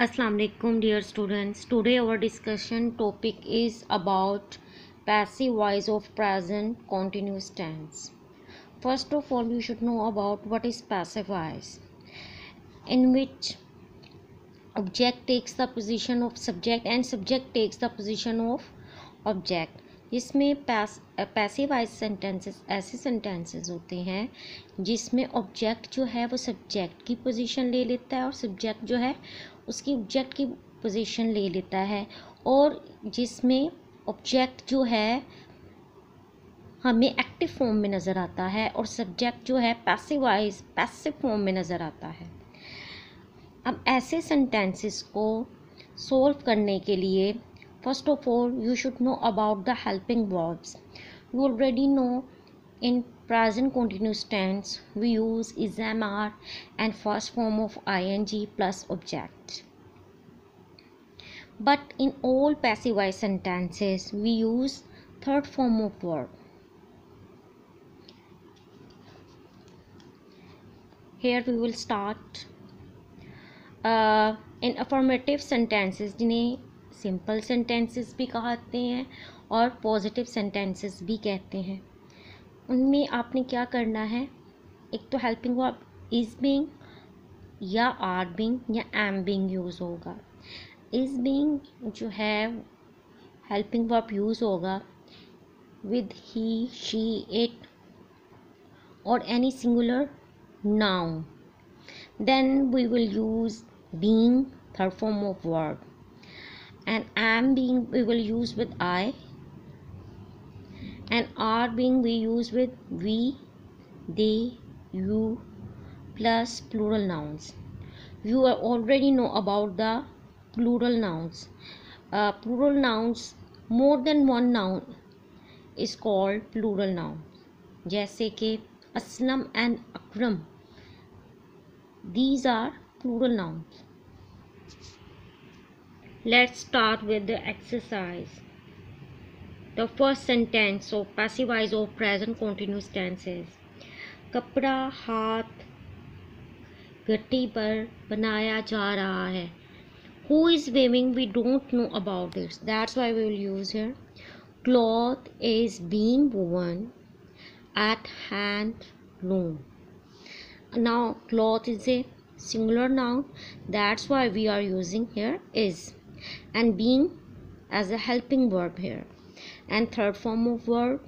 Assalamu alaikum dear students. Today our discussion topic is about passive voice of present continuous tense. First of all, you should know about what is passive voice, in which object takes the position of subject and subject takes the position of object. जिसमें passive voice sentences ऐसे sentences होते हैं जिसमें object जो है वो subject की position ले लेता है और सब्जेक्ट जो है उसकी ऑब्जेक्ट की पोजीशन ले लेता है, और जिसमें ऑब्जेक्ट जो है हमें एक्टिव फॉर्म में नज़र आता है और सब्जेक्ट जो है पैसिव फॉर्म में नज़र आता है। अब ऐसे सेंटेंसेस को सॉल्व करने के लिए first of all you should know about the helping verbs. You already know in present continuous tense we use is, am, are and first form of ing plus object. But in all passive voice sentences we use third form of verb. Here we will start in affirmative sentences जिन्हें simple sentences भी कहते हैं और positive sentences भी कहते हैं। उनमें आपने क्या करना है, एक तो हेल्पिंग वर्ब इज़ बीइंग या आर बीइंग या एम बीइंग यूज़ होगा। इज़ बीइंग जो है हेल्पिंग वर्ब यूज़ होगा विद ही, शी, इट और any singular noun. Then we will use being third form of verb, and am being we will use with I, and are being we use with we, they, you plus plural nouns. You already know about the plural nouns. Plural nouns, more than one noun is called plural noun. जैसे कि Aslam and Akram, these are plural nouns. Let's start with the exercise. The first sentence of passive voice of present continuous tense is कपड़ा हाथ गट्टी पर बनाया जा रहा है। Who is weaving? We don't know about this. That's why we will use here. Cloth is being woven at handloom. Now cloth is a singular noun. That's why we are using here is, and being as a helping verb here, and third form of verb.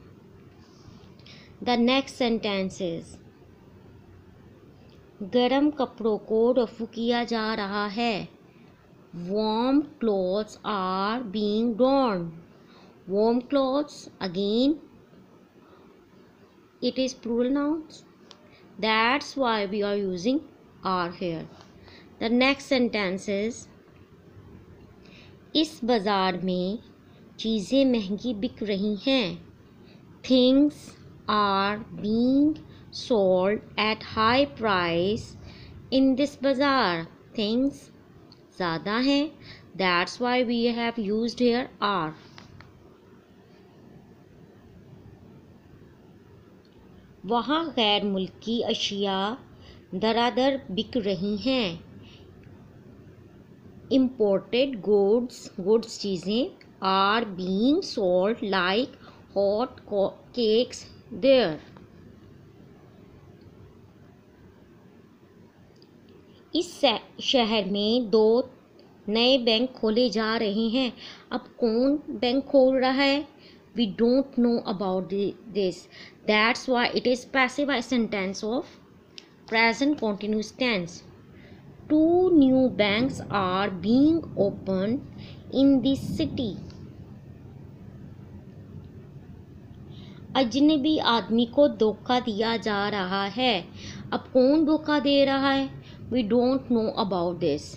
The next sentence is गर्म कपड़ों को रफू किया जा रहा है। Warm clothes are being worn. Warm clothes, again it is plural nouns. That's why we are using are here. The next sentence is इस बाज़ार में चीज़ें महंगी बिक रही हैं। Things are being sold at high price in this bazaar. Things ज़्यादा हैं, that's why we have used here are. वहाँ गैर मुल्की अशिया दरादर बिक रही हैं। Imported goods चीज़ें are being sold like hot cakes there. इस शहर में 2 नए बैंक खोले जा रहे हैं। अब कौन बैंक खोल रहा है? We don't know about this. That's why it is passive voice sentence of present continuous tense. 2 new banks are being opened in this city. अजनबी आदमी को धोखा दिया जा रहा है। अब कौन धोखा दे रहा है? We don't know about this.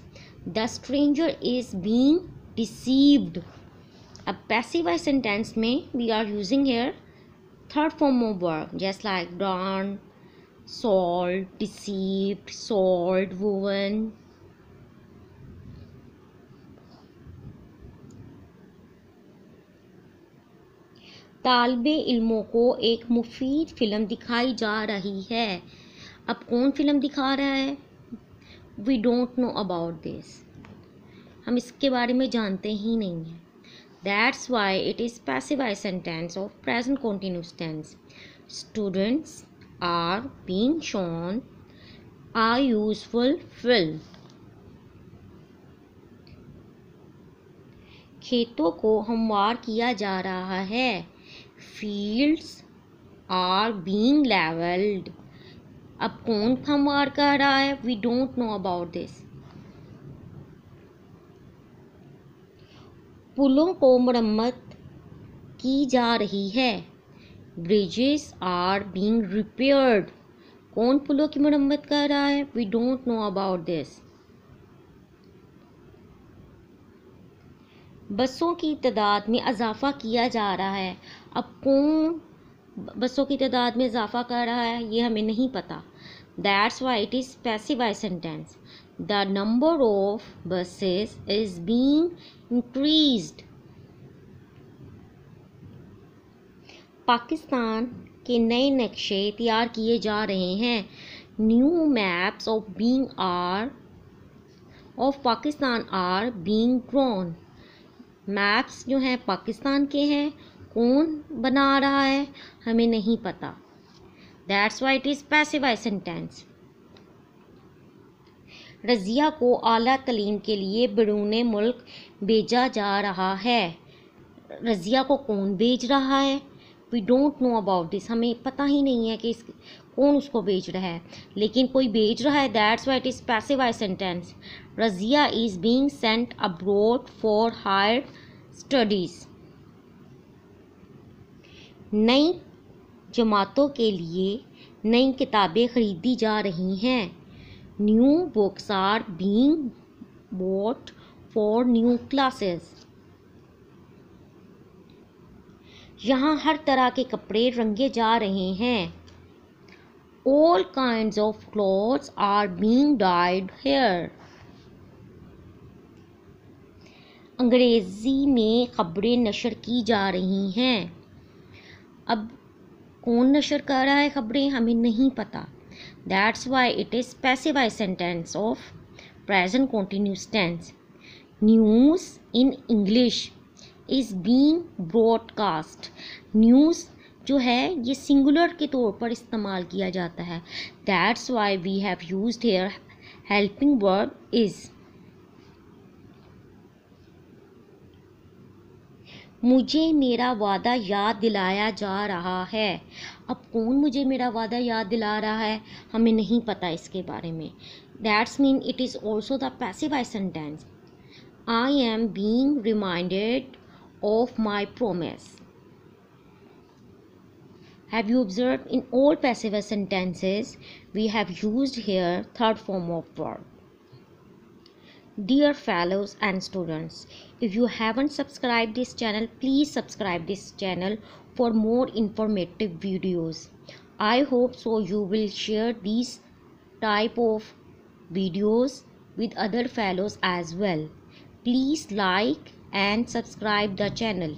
The stranger is being deceived. अब passive voice sentence में we are using here third form of verb, just like done, sold, deceived, sold, woven. तालिबे इल्मों को एक मुफीद फिल्म दिखाई जा रही है। अब कौन फिल्म दिखा रहा है? We don't know about this. हम इसके बारे में जानते ही नहीं हैं. That's why it is passive voice sentence of present continuous tense. Students are being shown a useful film. खेतों को हमवार किया जा रहा है. Fields are being leveled. अब कौन हमवार कर रहा है? We don't know about this. पुलों को मरम्मत की जा रही है. Bridges are being repaired. कौन पुलों की मरम्मत कर रहा है? We don't know about this. बसों की तादाद में इजाफा किया जा रहा है. अब कौन बसों की तादाद में इजाफा कर रहा है? ये हमें नहीं पता. That's why it is passive voice sentence. The number of buses is being increased. Pakistan के नए नक्शे तैयार किए जा रहे हैं. New maps of Pakistan are being drawn. Maps जो हैं पाकिस्तान के हैं. कौन बना रहा है? हमें नहीं पता. That's why it is passive voice sentence. Razia को आला तालीम के लिए बैरून मुल्क भेजा जा रहा है. रज़िया को कौन भेज रहा है? We don't know about this. हमें पता ही नहीं है कि कौन उसको भेज रहा है, लेकिन कोई भेज रहा है. That's why it is passive voice sentence. Razia is being sent abroad for higher studies. नई जमातों के लिए नई किताबें खरीदी जा रही हैं. New books are being bought for new classes. यहाँ हर तरह के कपड़े रंगे जा रहे हैं. All kinds of clothes are being dyed here. अंग्रेज़ी में खबरें नशर की जा रही हैं. अब कौन नशर कर रहा है खबरें? हमें नहीं पता. That's why it is passive voice sentence of present continuous tense. News in English is being broadcast. News जो है ये सिंगुलर के तौर पर इस्तेमाल किया जाता है. That's why we have used here helping verb is. मुझे मेरा वादा याद दिलाया जा रहा है. अब कौन मुझे मेरा वादा याद दिला रहा है? हमें नहीं पता इसके बारे में. That's mean it is also the passive voice sentence. I am being reminded of my promise. Have you observed in all passive voice sentences we have used here third form of verb. Dear fellows and students, if you haven't subscribed this channel, please subscribe this channel for more informative videos. I hope so you will share these type of videos with other fellows as well. Please like and subscribe the channel.